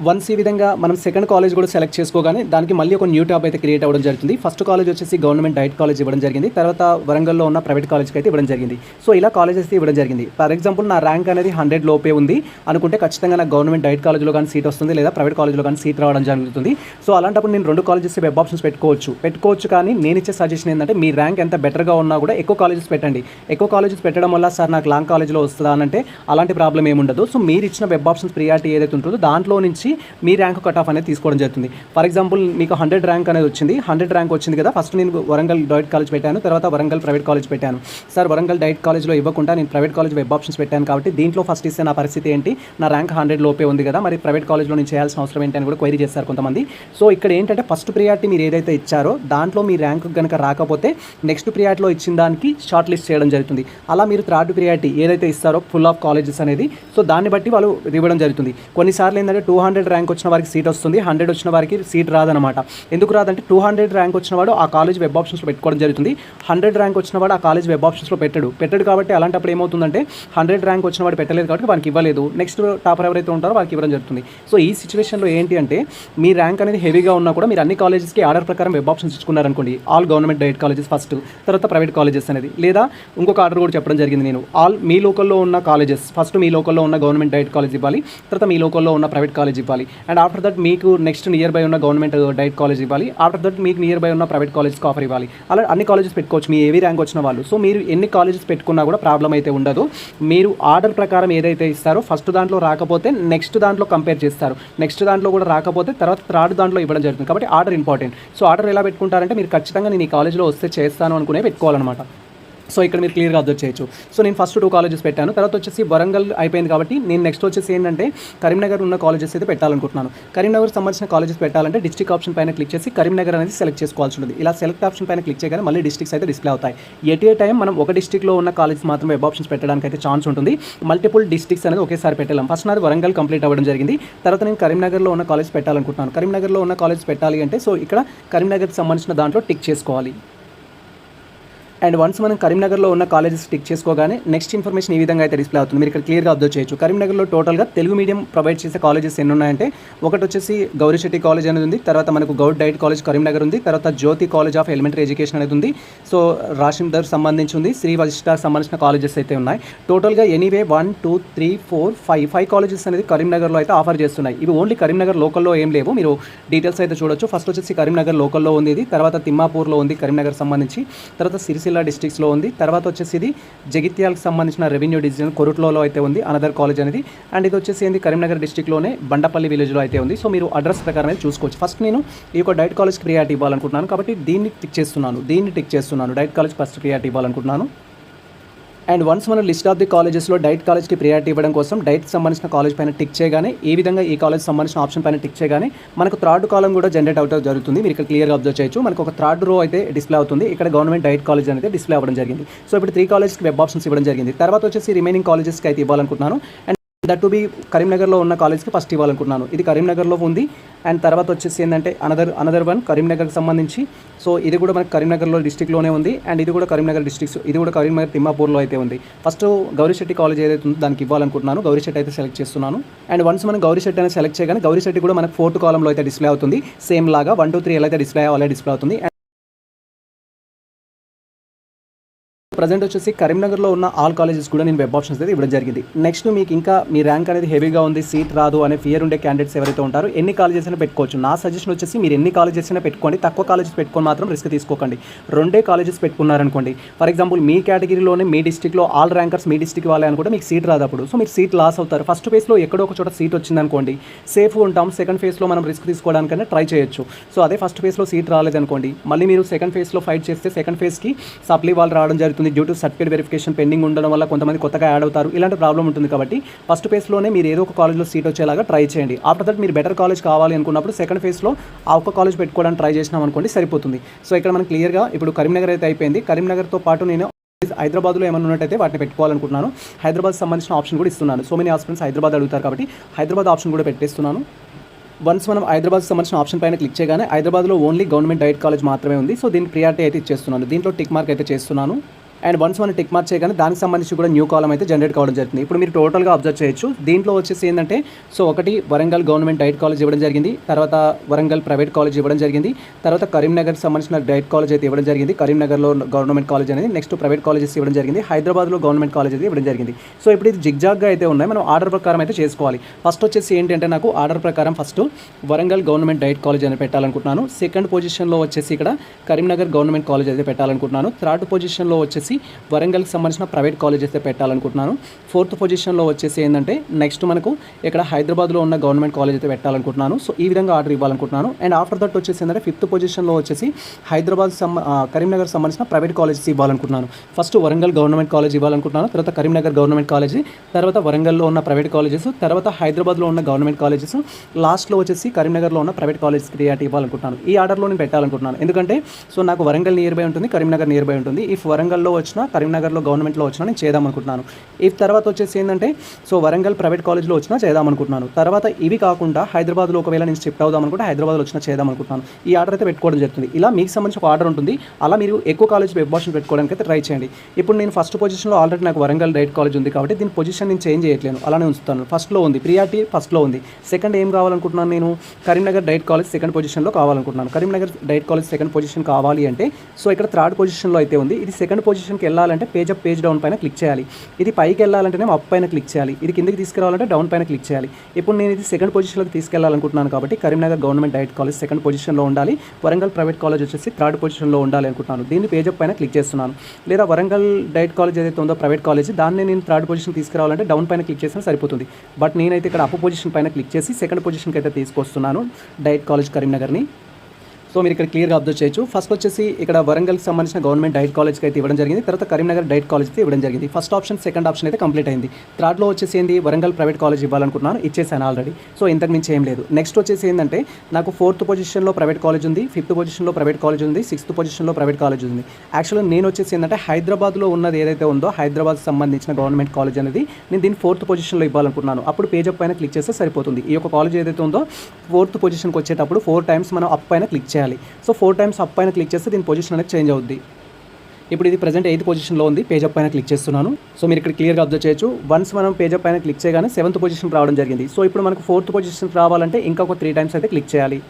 వన్స్ ఈ విధంగా మనం సెకండ్ కాలేజ్ కూడా సెలెక్ట్ చేసుకోగానే దానికి మళ్ళీ ఒక న్యూ టాబ్ అయితే క్రియేట్ అవ్వడం జరుగుతుంది. ఫస్ట్ కాలేజ్ వచ్చేసి గవర్నమెంట్ డైట్ కాలేజ్ ఇవ్వడం జరిగింది. తర్వాత వరంగల్లో ఉన్న ప్రైవేట్ కాలేజ్కి అయితే ఇవ్వడం జరిగింది. సో ఇలా కాలేజెస్ ఇవ్వడం జరిగింది. ఫర్ ఎగ్జాంపుల్ నా ర్యాంక్ అనేది 100 లోపే ఉంది అనుకుంటే ఖచ్చితంగా నాకు గవర్నమెంట్ డైట్ కాలేజ్లో కానీ సీట్ వస్తుంది, లేదా ప్రైవేట్ కాలేజ్లో కానీ సీట్ రావడం జరుగుతుంది. సో అలాంటప్పుడు నేను 2 కాలేజెస్ వెబ్ ఆప్షన్స్ పెట్టుకోవచ్చు. కానీ నేను ఇచ్చే సజెషన్ ఏంటంటే మీ ర్యాంక్ ఎంత బెటర్గా ఉన్నా కూడా ఎక్కువ కాలేజెస్ పెట్టండి. ఎక్కువ కాలేజెస్ పెట్టడం వల్ల సార్ నాకు లాంగ్ కాలేజ్లో వస్తుందా అంటే అలాంటి ప్రాబ్లం ఏమి ఉండదు. సో మీరు ఇచ్చిన వెబ్ ఆప్షన్స్ ప్రియారిటీ ఏదైతే ఉంటుందో దాంట్లో నుంచి సంబంధించి మీ ర్యాంక్ కట్ ఆఫ్ అనేది తీసుకోవడం జరుగుతుంది. ఫర్ ఎగ్జాంపుల్ మీకు 100 ర్యాంక్ అనేది వచ్చింది, 100 ర్యాంక్ వచ్చింది కదా, ఫస్ట్ నేను వరంగల్ డైట్ కాలేజ్ పెట్టాను, తర్వాత వరంగల్ ప్రైవేట్ కాలేజ్ పెట్టాను. సార్ వరంగల్ డైట్ కాలేజ్లో ఇవ్వకుండా నేను ప్రైవేట్ కాలేజ్ వెబ్ ఆప్షన్స్ పెట్టాను కాబట్టి దీంట్లో ఫస్ట్ ఇస్తే నా పరిస్థితి ఏంటి, నా ర్యాంక్ 100 లోపే ఉంది కదా, మరి ప్రైవేట్ కాలేజ్లో నేను చేయాల్సిన అవసరం ఏంటి అని కూడా క్వైరీ చేస్తారు కొంతమంది. సో ఇక్కడ ఏంటంటే ఫస్ట్ ప్రియారిటీ మీరు ఏదైతే ఇచ్చారో దాంట్లో మీ ర్యాంక్ కనుక రాకపోతే నెక్స్ట్ ప్రియారిటీలో ఇచ్చిన దానికి షార్ట్ లిస్ట్ చేయడం జరుగుతుంది. అలా మీరు థర్డ్ ప్రియారిటీ ఏదైతే ఇస్తారో ఫుల్ ఆఫ్ కాలేజెస్ అనేది, సో దాన్ని బట్టి వాళ్ళు ఇవ్వడం జరుగుతుంది. కొన్నిసార్లు ఏంటంటే 200 ర్యాంక్ వచ్చిన వారికి సీట్ వస్తుంది, 100 వచ్చిన వారికి సీట్ రాదనమాట. ఎందుకు రాదంటే 200 ర్యాంక్ వచ్చిన వాడు ఆ కాలేజ్ వెబ్ ఆప్షన్స్లో పెట్టుకోవడం జరుగుతుంది, 100 ర్యాంక్ వచ్చిన వాడు ఆ కాలేజ్ వెబ్ ఆప్షన్స్లో పెట్టడు కాబట్టి అలాంటప్పుడు ఏమవుతుందంటే 100 ర్యాంక్ వచ్చిన వాడు పెట్టలేదు కాబట్టి వానికి ఇవ్వలేదు, నెక్స్ట్ టాపర్ ఎవరైతే ఉంటారో వారికి ఇవ్వడం జరుగుతుంది. సో ఈ సిచ్యువేషన్లో ఏంటి అంటే మీ ర్యాంక్ అనేది హెవీగా ఉన్నా కూడా మీరు అన్ని కాలేజెస్కి ఆర్డర్ ప్రకారం వెబ్ ఆప్షన్స్ ఇచ్చుకున్నారనుకోండి, all government DIET colleges first, తర్వాత ప్రైవేట్ కాలేజెస్ అనేది, లేదా ఇంకొక ఆర్డర్ కూడా చెప్పడం జరిగింది నేను, ఆల్ మీ లోకల్లో ఉన్న కాలేజెస్ ఫస్ట్ మీ లోకల్లో ఉన్న గవర్నమెంట్ డైట్ కాలేజ్ ఇవ్వాలి, తర్వాత మీ లోకల్లో ఉన్న ప్రైవేట్ కాలేజ్ ఇవ్వాలి, అండ్ ఆఫ్టర్ దట్ మీకు నెక్స్ట్ నియర్ బై ఉన్న గవర్నమెంట్ డైట్ కాలేజ్ ఇవ్వాలి, ఆఫ్టర్ దట్ మీకు నియర్ బై ఉన్న ప్రైవేట్ కాలేజ్కి ఆఫర్ ఇవ్వాలి. అలా అన్ని కాలేజెస్ పెట్టుకోవచ్చు మీ ఏవి ర్యాంక్ వచ్చిన వాళ్ళు. సో మీరు ఎన్ని కాలేజెస్ పెట్టుకున్నా కూడా ప్రాబ్లం అయితే ఉండదు. మీరు ఆర్డర్ ప్రకారం ఏదైతే ఇస్తారో ఫస్ట్ దాంట్లో రాకపోతే నెక్స్ట్ దాంట్లో కంపేర్ చేస్తారు, నెక్స్ట్ దాంట్లో కూడా రాకపోతే తర్వాత థర్డ్ దాంట్లో ఇవ్వడం జరుగుతుంది. కాబట్టి ఆర్డర్ ఇంపార్టెంట్. సో ఆర్డర్ ఎలా పెట్టుకుంటారంటే మీరు ఖచ్చితంగా నేను ఈ కాలేజ్లో వస్తే చేస్తాను అనుకునే పెట్టుకోవాలన్నమాట. సో ఇక్కడ మీరు క్లియర్గా అబ్జర్వ్ చేయొచ్చు. సో నేను ఫస్ట్ 2 కాలేజెస్ పెట్టాను, తర్వాత వచ్చేసి వరంగల్ అయిపోయింది కాబట్టి నేను నెక్స్ట్ వచ్చేసి ఏంటంటే కరీంనగర్ ఉన్న కాలేజెస్ అయితే పెట్టాలనుకుంటున్నాను. కరీంనగర్ సంబంధించిన కాలేజెస్ పెట్టాలంటే డిస్ట్రిక్ట్ ఆప్షన్ పైన క్లిక్ చేసి కరీంనగర్ అనేది సెలెక్ట్ చేసుకోవాల్సి ఉంటుంది. ఇలా సెలెక్ట్ ఆప్షన్ పైన క్లిక్ చేయగానే మళ్ళీ డిస్ట్రిక్ట్స్ అయితే డిస్ప్లే అవుతాయి. ఎట్ ఏ టైం మనం ఒక డిస్ట్రిక్ట్లో ఉన్న కాలేజెస్ మాత్రం వెబ్ ఆప్షన్స్ పెట్టడానికి అయితే ఛాన్స్ ఉంటుంది. మల్టిపుల్ డిస్ట్రిక్ట్స్ అనేది ఒకేసారి పెట్టలేం. ఫస్ట్ నాది వరంగల్ కంప్లీట్ అవ్వడం జరిగింది, తర్వాత నేను కరీంనగర్లో ఉన్న కాలేజ్ పెట్టాలనుకుంటున్నాను. కరీంనగర్లో ఉన్న కాలేజ్ పెట్టాలి అంటే సో ఇక్కడ కరీంనగర్కి సంబంధించిన దాంట్లో టిక్ చేసుకోవాలి. అండ్ వన్స్ మనం కరీంనగర్లో ఉన్న కాలేజెస్ టిక్ చేసుకోగానే నెక్స్ట్ ఇన్ఫర్మేషన్ ఈ విధంగా అయితే డిస్ప్లే అవుతుంది. మీరు ఇక్కడ క్లియర్గా అబ్జర్వ్ చేయొచ్చు. కరీంనగర్లో టోటల్గా తెలుగు మీడియం ప్రొవైడ్ చేసే కాలేజెస్ ఎన్ని ఉన్నాయంటే ఒకటి వచ్చేసి గౌరీశెట్టి కాలేజ్ అనేది ఉంది, తర్వాత మనకు గౌడ్ డైట్ కాలేజ్ కరీంనగర్ ఉంది, తర్వాత జ్యోతి కాలేజ్ ఆఫ్ ఎలిమెంటరీ ఎడ్యుకేషన్ అనేది ఉంది, సో రాషిందర్ సంబంధించి ఉంది, శ్రీ వశిష్ఠాకి సంబంధించిన కాలేజెస్ అయితే ఉన్నాయి. టోటల్గా ఎనీవే 1 2 3 4 5 కాలేజెస్ అనేది కరీంనగర్లో అయితే ఆఫర్ చేస్తున్నాయి. ఇవి ఓన్లీ కరీంనగర్ లోకల్లో ఏం లేవు, మీరు డీటెయిల్స్ అయితే చూడొచ్చు. ఫస్ట్ వచ్చేసి కరీంనగర్ లోకల్లో ఉంది ఇది, తర్వాత తిమ్మాపూర్లో ఉంది కరీంనగర్ సంబంధించి, తర్వాత సిరిసిల్ల డిస్ట్రిక్ట్స్లో ఉంది, తర్వాత వచ్చేసి ఇది జగిత్యాలకు సంబంధించిన రెవెన్యూ డివిజన్ కొరుట్లలో అయితే ఉంది అనదర్ కాలేజ్ అనేది, అండ్ ఇది వచ్చేసి ఏంది కరీంనగర్ డిస్ట్రిక్ట్లోనే బండపల్లి విలేజ్లో అయితే ఉంది. సో మీరు అడ్రస్ ప్రకారం అయితే చూసుకోవచ్చు. ఫస్ట్ నేను ఈ యొక్క డైట్ కాలేజ్కి ప్రియారిటీ ఇవ్వాలనుకుంటున్నాను కాబట్టి దీన్ని టిక్ చేస్తున్నాను, డైట్ కాలేజ్ ఫస్ట్ ప్రియారిటీ ఇవ్వాలనుకుంటున్నాను. అండ్ వన్స్ మనం లిస్ట్ ఆఫ్ ది కాలేజెస్లో డైట్ కాలేజ్కి ప్రియారిటీ ఇవ్వడం కోసం డైట్కి సంబంధించిన కాలేజ్ పైన టిక్ చేయగానే ఈ విధంగా ఈ కాలేజ్ సంబంధించిన ఆప్షన్ పైన టిక్ చేయగానే మనకు థర్డ్ కాలం కూడా జనరేట్ అవుతూ జరుగుతుంది. మీరు ఇక్కడ క్లియర్గా అబ్జర్వ్ చేయొచ్చు. మనకు ఒక థర్డ్ రో అయితే డిస్ప్లే అవుతుంది. ఇక్కడ గవర్నమెంట్ డైట్ కాలేజ్ అనేది డిస్ప్లే అవ్వడం జరిగింది. సో ఇప్పుడు 3 కాలేజ్కి వెబ్ ఆప్షన్స్ ఇవ్వడం జరిగింది. తర్వాత వచ్చేసి రిమైనింగ్ కాలేజెస్కి అయితే ఇవ్వాలనుకుంటున్నాను. అండ్ దట్ టు బి కరీంనగర్లో ఉన్న కాలేజ్కి ఫస్ట్ ఇవ్వాలనుకుంటున్నాను. ఇది కరీంనగర్లో ఉంది. అండ్ తర్వాత వచ్చేసి ఏంటంటే అనదర్ వన్ కరీంనగర్కి సంబంధించి, సో ఇది కూడా మనకి కరీంనగర్లో డిస్ట్రిక్ట్లోనే ఉంది. అండ్ ఇది కూడా కరీంనగర్ డిస్ట్రిక్ట్స్, ఇది కూడా కరీంనగర్ తిమ్మాపూర్లో అయితే ఉంది. ఫస్ట్ గౌరీశెట్టి కాలేజ్ ఏదైతే ఉందో దానికి ఇవ్వాలనుకుంటున్నాను. గౌరీశెట్టి అయితే సెలెక్ట్ చేస్తున్నాను. అండ్ వన్స్ మనం గౌరీశెట్టి అనేది సెలెక్ట్ చేయగానే గౌరీశెట్టి కూడా మనకు 4th కాలంలో అయితే డిస్ప్లే అవుతుంది. సేమ్ లాగా 1 2 3 ఎలా అయితే డిస్ప్లే అవ్వాలి డిస్ప్లే అవుతుంది. ప్రజెంట్ వచ్చేసి కరీంనగర్లో ఉన్న ఆల్ కాలేజెస్ కూడా నేను వెబ్ ఆప్షన్స్ అయితే ఇవ్వడం జరిగింది. నెక్స్ట్ మీకు ఇంకా మీ ర్యాంక్ అనేది హెవీగా ఉంది, సీట్ రాదు అనే ఫియర్ ఉండే క్యాండిడేట్స్ ఎవరైతే ఉంటారో ఎన్ని కాలేజెస్ అయినా పెట్టుకోవచ్చు. నా సజెషన్ వచ్చేసి మీరు ఎన్ని కాలేజెస్ అయినా పెట్టుకోండి, తక్కువ కాలేజెస్ పెట్టుకొని మాత్రం రిస్క్ తీసుకోకండి. 2 కాలేజెస్ పెట్టుకున్నారనుకోండి, ఫర్ ఎగ్జాంపుల్ మీ కేటగిరీలోనే మీ డిస్ట్రిక్ట్లో ఆల్ ర్యాంకర్స్ మీ డిస్ట్రిక్ట్ వాళ్ళే అనుకుంటే మీకు సీట్ రాదు. అప్పుడు సో మీరు సీట్ లాస్ అవుతారు. ఫస్ట్ ఫేజ్లో ఎక్కడో ఒక చోట సీట్ వచ్చిందనుకోండి సేఫ్ ఉంటాం, సెకండ్ ఫేజ్లో మనం రిస్క్ తీసుకోవడానికైనా ట్రై చేయొచ్చు. సో అదే ఫస్ట్ ఫేజ్లో సీట్ రాలేదనుకోండి మళ్ళీ మీరు సెకండ్ ఫేజ్లో ఫైట్ చేస్తే సెకండ్ ఫేజ్కి సప్లీ వాళ్ళు రావడం జరుగుతుంది. Due to certificate verification pending ఉండడం వల్ల కొంతమంది కొత్తగా యాడ్ అవుతారు, ఇలాంటి ప్రాబ్లం ఉంటుంది. కాబట్టి ఫస్ట్ ఫేజ్లోనే మీరు ఏదో ఒక కాలేజ్లో సీట్ వచ్చేలాగా ట్రై చేయండి. ఆఫ్టర్ దట్ మీరు బెటర్ కాలేజ్ కావాలి అనుకున్నప్పుడు సెకండ్ ఫేజ్లో ఆ ఒక్క కాలేజ్ పెట్టుకోవడానికి ట్రై చేసినాం అనుకోండి సరిపోతుంది. సో ఇక్కడ మనం క్లియర్గా ఇప్పుడు కరీంనగర్ అయితే అయిపోయింది. కరీంనగర్తో పాటు నేను హైదరాబాద్లో ఏమైనా ఉన్నట్టయితే వాటిని పెట్టుకోవాలనుకుంటున్నాను. హైదరాబాద్ సంబంధించిన ఆప్షన్ కూడా ఇస్తున్నాను. సో మెనీ ఆప్షన్స్ హైదరాబాద్ అడుగుతారు కాబట్టి హైదరాబాద్ ఆప్షన్ కూడా పెట్టేస్తున్నాను. వన్స్ మనం హైదరాబాద్ సంబంధించిన ఆప్షన్ పైన క్లిక్ చేయగానే హైదరాబాద్లో ఓన్లీ గవర్నమెంట్ డైట్ కాలేజ్ మాత్రమే ఉంది. సో దీనికి ప్రియారిటీ అయితే ఇచ్చేస్తున్నాను. దీంట్లో టిక్ మార్క్ అయితే చేస్తున్నాను. అండ్ వన్స్ మనం టిక్ మార్క్ చేయగానే దానికి సంబంధించి కూడా న్యూ కాలం అయితే జనరేట్ కావడం జరుగుతుంది. ఇప్పుడు మీరు టోటల్గా అబ్జర్వ్ చేయొచ్చు. దీంట్లో వచ్చేసి ఏంటంటే సో ఒకటి వరంగల్ గవర్నమెంట్ డైట్ కాలేజ్ ఇవ్వడం జరిగింది, తర్వాత వరంగల్ ప్రైవేట్ కాలేజ్ ఇవ్వడం జరిగింది, తర్వాత కరీంనగర్ సంబంధించిన డైట్ కాలేజ్ అయితే ఇవ్వడం జరిగింది, కరీంనగర్లో గవర్నమెంట్ కాలేజ్ అనేది, నెక్స్ట్ ప్రైవేట్ కాలేజెస్ ఇవ్వడం జరిగింది, హైదరాబాద్లో గవర్నమెంట్ కాలేజ్ అయితే ఇవ్వడం జరిగింది. సో ఇప్పుడు ఇది జిగ్జాగ్గా అయితే ఉన్నాయి, మనం ఆర్డర్ ప్రకారం అయితే చేసుకోవాలి. ఫస్ట్ వచ్చేసి ఏంటంటే నాకు ఆర్డర్ ప్రకారం first Warangal government diet college అని పెట్టాలనుకుంటున్నాను. సెకండ్ పొజిషన్లో వచ్చేసి ఇక్కడ కరీంనగర్ గవర్నమెంట్ కాలేజ్ అయితే పెట్టాలనుకుంటున్నాను. థర్డ్ పొజిషన్లో వచ్చేసి వచ్చేసి వరంగల్కి సంబంధించిన ప్రైవేట్ కాలేజ్ అయితే పెట్టాలనుకుంటున్నాను. 4th పొజిషన్లో వచ్చేసి ఏంటంటే నెక్స్ట్ మనకు ఇక్కడ హైదరాబాద్లో ఉన్న గవర్నమెంట్ కాలేజ్ అయితే పెట్టాలనుకుంటున్నాను. సో ఈ విధంగా ఆర్డర్ ఇవ్వాలనుకుంటున్నాను. అండ్ ఆఫ్టర్ దట్ వచ్చేసి ఏంటంటే 5th పొజిషన్లో వచ్చేసి హైదరాబాద్ కరీంనగర్ సంబంధించిన ప్రైవేట్ కాలేజెస్ ఇవ్వాలనుకుంటున్నాను. ఫస్ట్ వరంగల్ గవర్నమెంట్ కాలేజ్ ఇవ్వాలనుకుంటున్నాను, తర్వాత కరీంనగర్ గవర్నమెంట్ కాలేజ్, తర్వాత వరంగల్లో ఉన్న ప్రైవేట్ కాలేజెస్, తర్వాత హైదరాబాద్లో ఉన్న గవర్నమెంట్ కాలేజెస్, లాస్ట్లో వచ్చేసి కరీంనగర్లో ఉన్న ప్రైవేట్ కాలేజ్ ప్రియారిటీ ఇవ్వాలనుకుంటున్నాను. ఈ ఆర్డర్లో నేను పెట్టాలనుకుంటున్నాను. ఎందుకంటే సో నాకు వరంగల్ నియర్ బై ఉంటుంది, కరీంనగర్ నియర్ బై ఉంటుంది. ఇఫ్ వరంగల్లో వచ్చినా కరీంనగర్లో గవర్నమెంట్లో వచ్చినా నేను చేద్దామనుకుంటున్నాను. ఇఫ్ తర్వాత వచ్చేసి ఏంటంటే సో వరంగల్ ప్రైవేట్ కాలేజ్లో వచ్చినా చేద్దామనుకుంటున్నాను. తర్వాత ఇవి కాకుండా హైదరాబాద్లో ఒకవేళ నేను షిఫ్ట్ అవుదాం అనుకుంటే హైదరాబాద్లో వచ్చినా చేద్దామనుకుంటున్నాను. ఈ ఆర్డర్ అయితే పెట్టుకోవడం జరుగుతుంది. ఇలా మీకు సంబంధించి ఒక ఆర్డర్ ఉంటుంది. అలా మీరు ఎక్కువ కాలేజ్ వెబ్ ఆప్షన్ పెట్టుకోవడానికి అయితే ట్రై చేయండి. ఇప్పుడు నేను ఫస్ట్ పొజిషన్లో ఆల్రెడీ నాకు వరంగల్ డైరెక్ట్ కాలేజ్ ఉంది కాబట్టి దీని పొజిషన్ నేను చేంజ్ చేయట్లేను, అలానే ఉంచుతాను. ఫస్ట్లో ఉంది, ప్రియారిటీ ఫస్ట్లో ఉంది. సెకండ్ ఏం కావాలనుకుంటున్నాను నేను, కరీంనగర్ డైరెక్ట్ కాలేజ్ సెకండ్ పొజిషన్లో కావాలనుకుంటున్నాను. Karimnagar direct college second position కావాలి అంటే సో ఇక్కడ థర్డ్ పొజిషన్లో అయితే ఉంది. ఇది సెకండ్ పొజిషన్కి వెళ్ళాలంటే పేజ్ అప్ పేజ్ డౌన్ పైన క్లిక్ చేయాలి. ఇది పైకి వెళ్ళాలంటేనే అప్ పైన క్లిక్ చేయాలి. ఇది కిందకి తీసుకురావాలంటే డౌన్ పైన క్లిక్ చేయాలి. ఇప్పుడు నేను ఇది సెకండ్ పొజిషన్లోకి తీసుకెళ్లాలనుకుంటున్నాను కాబట్టి Karimnagar government direct college second పొజిషన్లో ఉండాలి, వరంగల్ ప్రైవేట్ కాలేజ్ వచ్చేసి థర్డ్ పొజిషన్లో ఉండాలి అనుకుంటున్నాను. దీన్ని పేజ్ అప్ పైన క్లిక్ చేస్తున్నాను. లేదా వరంగల్ డైరెక్ట్ కాలేజ్ ఏదైతే ఉందో ప్రైవేట్ కాలేజ్ దాన్ని నేను థర్డ్ పొజిషన్ తీసుకురావాలంటే డౌన్ పైన క్లిక్ చేసినా సరిపోతుంది. బట్ నేనైతే ఇక్కడ అప్ పొజిషన్ పైన క్లిక్ చేసి సెకండ్ పొజిషన్కి అయితే తీసుకొస్తున్నాను డైరెక్ట్ కాలేజ్ కరీంనగర్ని. సో మీరు ఇక్కడ క్లియర్గా అబ్జర్వ్ చేయొచ్చు. ఫస్ట్ వచ్చేసి ఇక్కడ వరంగల్కి సంబంధించిన గవర్నమెంట్ డైరెక్ట్ కాలేజ్కి అయితే ఇవ్వడం జరిగింది, తర్వాత కరీంనగర్ డైరెక్ట్ కాలేజ్కి ఇవ్వడం జరిగింది. ఫస్ట్ ఆప్షన్ సెకండ్ ఆప్షన్ అయితే కంప్లీట్ అయింది. థర్డ్లో వచ్చేసి ఏంటి, వరంగల్ ప్రైవేట్ కాలేజ్ ఇవ్వాలనుకుంటున్నాను, ఇచ్చేసాను ఆల్రెడీ. సో ఇంతకు మించి ఏం లేదు. నెక్స్ట్ వచ్చేసి ఏంటంటే నాకు 4th పొజిషన్లో ప్రైవేట్ కాలేజ్ ఉంది, 5th పొజిషన్లో ప్రైవేట్ కాలేజ్ ఉంది, 6th పొజిషన్లో ప్రైవేట్ కాలేజ్ ఉంది. యాక్చువల్గా నేను వచ్చేసి ఏంటంటే హైదరాబాద్లో ఉన్నది ఏదైతే ఉందో హైదరాబాద్ సంబంధించిన గవర్నమెంట్ కాలేజ్ అనేది నేను దీన్ని 4th పొజిషన్లో ఇవ్వాలనుకుంటున్నాను. అప్పుడు పేజ్ అప్ పైన క్లిక్ చేస్తే సరిపోతుంది. ఈ యొక్క కాలేజ్ ఏదైతే ఉందో 4th పొజిషన్కి వచ్చేటప్పుడు 4 టైమ్స్ మనం అప్ పైన క్లిక్ చేయాలి. సో 4 టైమ్స్ అప్ పైన క్లిక్ చేస్తే దీని పొజిషన్ అనేది చేంజ్ అవుద్ది. ఇప్పుడు ఇది ప్రజెంట్ 8th పొజిషన్లో ఉంది, పేజ్ అప్ పైన క్లిక్ చేస్తున్నాను. సో మీరు ఇక్కడ క్లియర్గా అబ్జర్వ్ చేయొచ్చు. వన్స్ మనం పేజ్ అప్ పైన క్లిక్ చేయగానే 7th పొజిషన్ రావడం జరిగింది. సో ఇప్పుడు మనకు 4th పొజిషన్ రావాలంటే ఇంకొక 3 టైమ్స్ అయితే క్లిక్ చేయాలి.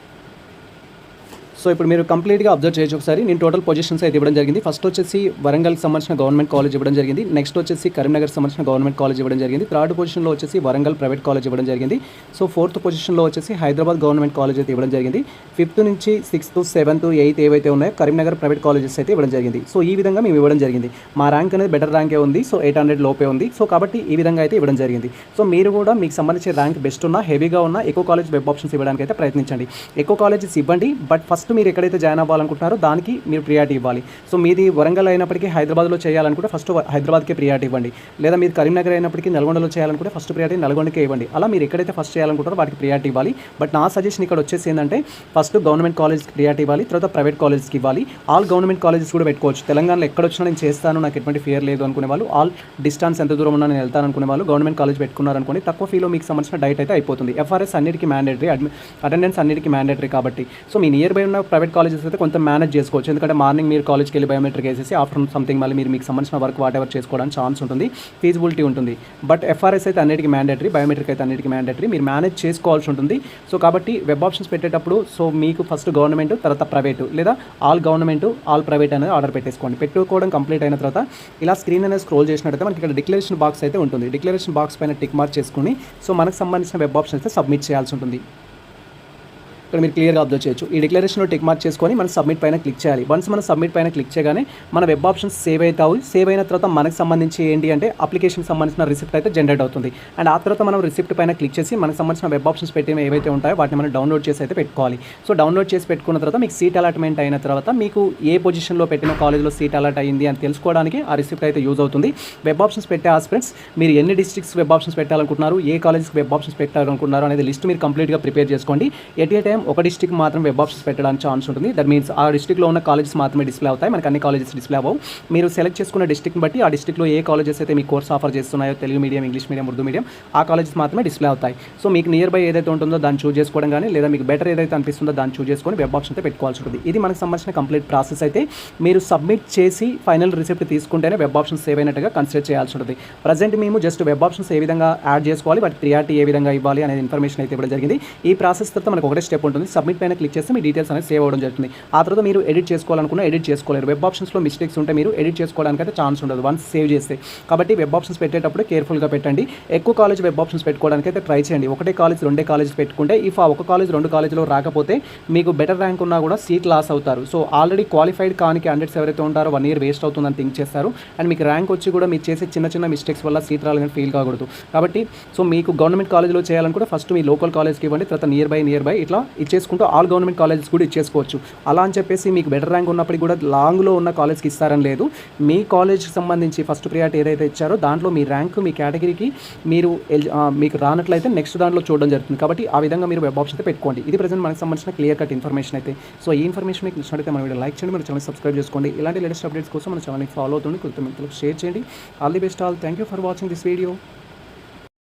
సో ఇప్పుడు మీరు కంప్లీట్గా అబ్జర్వ్ చేయొచ్చు ఒకసారి. నేను టోటల్ పొజిషన్స్ అయితే ఇవ్వడం జరిగింది. ఫస్ట్ వచ్చేసి వరంగల్కి సంబంధించిన గవర్నమెంట్ కాలేజ్ ఇవ్వడం జరిగింది, నెక్స్ట్ వచ్చేసి కరీంనగర్ సంబంధించిన గవర్నమెంట్ కాలేజ్ ఇవ్వడం జరిగింది, థర్డ్ పొజిషన్లో వచ్చేసి వరంగల్ ప్రైవేట్ కాలేజ్ ఇవ్వడం జరిగింది. సో 4th పొజిషన్లో వచ్చేసి హైదరాబాద్ గవర్నమెంట్ కాలేజ్ అయితే ఇవ్వడం జరిగింది. 5th నుంచి 6th 7th 8th ఏవైతే ఉన్నాయో కరీంనగర్ ప్రైవేట్ కాలేజెస్ అయితే ఇవ్వడం జరిగింది. సో ఈ విధంగా మేము ఇవ్వడం జరిగింది. మా ర్యాంక్ అనేది బెటర్ ర్యాంకే ఉంది. సో 800 లోపే ఉంది. సో కాబట్టి ఈ విధంగా అయితే ఇవ్వడం జరిగింది. సో మీరు కూడా మీకు సంబంధించిన ర్యాంక్ బెస్ట్ ఉన్నా, హెవీగా ఉన్న ఎక్కువ కాలేజ్ వెబ్ ఆప్షన్స్ ఇవ్వడానికి అయితే ప్రయత్నించండి. ఎక్కువ కాలేజెస్ ఇవ్వండి, బట్ ఫస్ట్ మీరు ఎక్కడైతే జాయిన్ అవ్వాలనుకుంటున్నారో దానికి మీరు ప్రియారిటీ ఇవ్వాలి. సో మీది వరంగల్ అయినప్పటికీ హైదరాబాద్లో చేయాలనుకుంటే ఫస్ట్ హైదరాబాద్కే ప్రియారిటీ ఇవ్వండి. లేదా మీరు కరీంనగర్ అయినప్పటికీ నల్గొండలో చేయాలనుకుంటే ఫస్ట్ ప్రియారిటీ నల్గొండకే ఇవ్వండి. అలా మీరు ఎక్కడైతే ఫస్ట్ చేయాలనుకుంటారో వాటికి ప్రియారిటీ ఇవ్వాలి. బట్ నా సజెషన్ ఇక్కడ వచ్చేసి ఏంటంటే ఫస్ట్ గవర్నమెంట్ కాలేజ్కి ప్రియారిటీ ఇవ్వాలి, తర్వాత ప్రైవేట్ కాలేజ్కి ఇవ్వాలి. ఆల్ గవర్నమెంట్ కాలేజెస్ కూడా పెట్టుకోవచ్చు. తెలంగాణలో ఎక్కడ వచ్చినా నేను చేస్తాను, నాకు ఎటువంటి ఫియర్ లేదు అనుకునే వాళ్ళు, ఆల్ డిస్టెన్స్ ఎంత దూరం ఉన్నా నేను వెళ్తాను అనుకునే వాళ్ళు గవర్నమెంట్ కాలేజ్ పెట్టుకున్నారనుకోండి తక్కువ ఫీలో మీకు సంబంధించిన డైట్ అయితే అయిపోతుంది. FRS అన్నిటికీ మ్యాండేటరీ, అటెండెన్స్ అన్నిటికీ మ్యాండేటరీ కాబట్టి సో మీ నియర్ బై ఉన్న ప్రైవేట్ కాలేజెస్ అయితే కొంత మేనేజ్ చేసుకోవచ్చు. ఎందుకంటే మార్నింగ్ మీరు కాలేజ్కి వెళ్ళి బయోమెట్రిక్ వేసేసి ఆఫ్టర్నూన్ సంథింగ్ మళ్ళీ మీకు సంబంధించిన వర్క్ వాట్ ఎవర్ చేసుకోవడానికి ఛాన్స్ ఉంటుంది, ఫీజిబిలిటీ ఉంటుంది. బట్ FRS అయితే అన్నిటికీ మ్యాండేటరీ, బయోమెట్రిక్ అయితే అన్నిటికీ మ్యాండేటరీ, మీరు మేనేజ్ చేసుకోవాల్సి ఉంటుంది. సో కాబట్టి వెబ్ ఆప్షన్స్ పెట్టేటప్పుడు సో మీకు ఫస్ట్ గవర్నమెంట్, తర్వాత ప్రైవేటు, లేదా ఆల్ గవర్నమెంట్ ఆల్ ప్రైవేట్ అనేది ఆర్డర్ పెట్టేసుకోండి. పెట్టుకోవడం కంప్లీట్ అయిన తర్వాత ఇలా స్క్రీన్ అనేది స్క్రోల్ చేసినట్టయితే మనకి ఇక్కడ డిక్లరేషన్ బాక్స్ అయితే ఉంటుంది. డిక్లరేషన్ బాక్స్ పైన టిక్ మార్క్ చేసుకుని సో మనకు సంబంధించిన వెబ్ ఆప్షన్స్ అయితే సబ్మిట్ చేయాల్సి ఉంటుంది. ఇక్కడ మీరు క్లియర్గా అబ్జర్వ్ చేయొచ్చు. ఈ డిక్లరేషన్లో టిక్ మార్క్ చేసుకొని మనం సబ్మిట్ పైన క్లిక్ చేయాలి. వన్స్ మనం సబ్మిట్ పైన క్లిక్ చేయగానే మన వెబ్ ఆప్షన్స్ సేవ్ అవుతాయి. సేవ్ అయిన తర్వాత మనకు సంబంధించి ఏంటి అంటే అప్లికేషన్ సంబంధించిన రిసిప్ట్ అయితే జనరేట్ అవుతుంది. అండ్ ఆ తర్వాత మనం రిసిప్ట్ పైన క్లిక్ చేసి మనకు సంబంధించిన వెబ్ ఆప్షన్స్ పెట్టిన ఏవైతే ఉంటాయో వాటిని మనం డౌన్లోడ్ చేసి అయితే పెట్టుకోవాలి. సో డౌన్లోడ్ చేసి పెట్టుకున్న తర్వాత మీకు సీట్ అలాట్మెంట్ అయిన తర్వాత మీకు ఏ పొజిషన్లో పెట్టిన కాలేజ్లో సీట్ అలాట్ అయింది అని తెలుసుకోవడానికి ఆ రిసిప్ట్ అయితే యూజ్ అవుతుంది. వెబ్ ఆప్షన్స్ పెట్టే ఆస్పిరెంట్స్ మీరు ఎన్ని డిస్ట్రిక్ట్స్ వెబ్ ఆప్షన్స్ పెట్టాలనుకుంటున్నారు, ఏ కాలేజ్కి వెబ్ ఆప్షన్స్ పెట్టాలనుకుంటున్నారు అనేది లిస్ట్ మీరు కంప్లీట్గా ప్రిపేర్ చేసుకోండి. ఎట్ ఏ టైం ఒక డిస్ట్రిక్ట్ మాత్రం వెబ్ ఆప్షన్స్ పెట్టడానికి ఛాన్స్ ఉంటుంది. దట్ మీన్స్ ఆ డిస్ట్రిక్ట్లో ఉన్న కాలేజెస్ మాత్రమే డిస్ప్లే అవుతాయి, మనకి అన్ని కాలేజెస్ డిస్ప్లే అవ్వవు. మీరు సెలెక్ట్ చేసుకున్న డిస్ట్రిక్ట్ని బట్టి ఆ డిస్ట్రిక్ట్లో ఏ కాలేజెస్ అయితే మీ కోర్స్ ఆఫర్ చేస్తున్నాయో, Telugu medium, English medium, Urdu medium, ఆ కాలేజెస్ మాత్రమే డిస్ప్లే అవుతాయి. సో మీకు నియర్ బై ఏదైతే ఉంటుందో దాన్ని చూస్ చేసుకోవడం కానీ, లేదా మీకు బెటర్ ఏదైతే అనిపిస్తుందో దాన్ని చూస్ చేసుకొని వెబ్ ఆప్షన్ అయితే పెట్టుకోవాల్సి ఉంటుంది. ఇది మనకు సంబంధించిన కంప్లీట్ ప్రాసెస్ అయితే మీరు సబ్మిట్ చేసి ఫైనల్ రిసిప్ట్ తీసుకుంటేనే వెబ్ ఆప్షన్స్ సేవ్ అయినట్టుగా కన్సిడర్ చేయాల్సి ఉంటుంది. ప్రజెంట్ మేము జస్ట్ వెబ్ ఆప్షన్స్ ఏ విధంగా యాడ్ చేసుకోవాలి, వాటి ప్రియారిటీ ఏ విధంగా ఇవ్వాలి అనేది ఇన్ఫర్మేషన్ అయితే ఇవ్వడం జరిగింది. ఈ ప్రాసెస్ తర్వాత మనకు ఒకటే స్టెప్ ఉంటుంది. సబ్మిట్ పైన క్లిక్ చేస్తే మీ డీటెయిల్స్ అనేది సేవ్ అవ్వడం జరుగుతుంది. ఆ తర్వాత మీరు ఎడిట్ చేసుకోవాలనుకున్న ఎడిట్ చేసుకోలేరు. వెబ్ ఆప్షన్స్లో మిస్టేక్స్ ఉంటే మీరు ఎడిట్ చేసుకోవడానికి అయితే ఛాన్స్ ఉండదు వన్స్ సేవ్ చేస్తే. కాబట్టి వెబ్ ఆప్షన్స్ పెట్టేటప్పుడు కేర్ఫుల్గా పెట్టండి. ఎక్కువ కాలేజ్ వెబ్ ఆప్షన్స్ పెట్టుకోవడానికి అయితే ట్రై చేయండి. ఒకటే కాలేజ్ రెండే కాలేజ్ పెట్టుకుంటే ఇఫ్ ఆ ఒక కాలేజ్ రెండు కాలేజ్లో రాకపోతే మీకు బెటర్ ర్యాంక్ ఉన్నా కూడా సీట్ లాస్ అవుతారు. సో ఆల్రెడీ క్వాలిఫైడ్ కాని క్యాండిడేట్స్ ఎవరైతే ఉంటారో 1 ఇయర్ వేస్ట్ అవుతుందని థింక్ చేస్తారు. అండ్ మీకు ర్యాంక్ వచ్చి కూడా మీరు చేసే చిన్న చిన్న మిస్టేక్స్ వల్ల సీట్ రాలేదని ఫీల్ కాకూడదు. కాబట్టి సో మీకు గవర్నమెంట్ కాలేజ్లో చేయాలనుకుంటే ఫస్ట్ మీ లోకల్ కాలేజ్కి ఇవ్వండి. తర్వాత నియర్ బై ఇట్లా ఇచ్చేసుకుంటూ ఆల్ గవర్నమెంట్ కాలేజెస్ కూడా ఇచ్చేసుకోవచ్చు. అలా అని చెప్పేసి మీకు బెటర్ ర్యాంక్ ఉన్నప్పటికీ కూడా లాంగ్లో ఉన్న కాలేజ్కి ఇస్తారని లేదు. మీ కాలేజ్కి సంబంధించి ఫస్ట్ ప్రియారిటీ ఏదైతే ఇచ్చారో దాంట్లో మీ ర్యాంక్ మీ కేటగిరీకి మీకు రానట్లయితే నెక్స్ట్ దాంట్లో చూడడం జరుగుతుంది. కాబట్టి ఆ విధంగా మీరు వెబ్ ఆప్షన్ అయితే పెట్టుకోండి. ఇది ప్రజెంట్ మనకు సంబంధించిన క్లియర్ కట్ ఇన్ఫర్మేషన్ అయితే. సో ఈ ఇన్ఫర్మేషన్ మీకు నచ్చినట్లయితే మన వీడియో లైక్ చేయండి, మన ఛానల్ సబ్స్క్రైబ్ చేసుకోండి. ఇలాంటి లేటెస్ట్ అప్డేట్స్ కోసం మన ఛానల్ని ఫాలో అవుతుంది, కృతజ్ఞతలు షేర్ చేయండి. All the best all. Thank you for watching this video.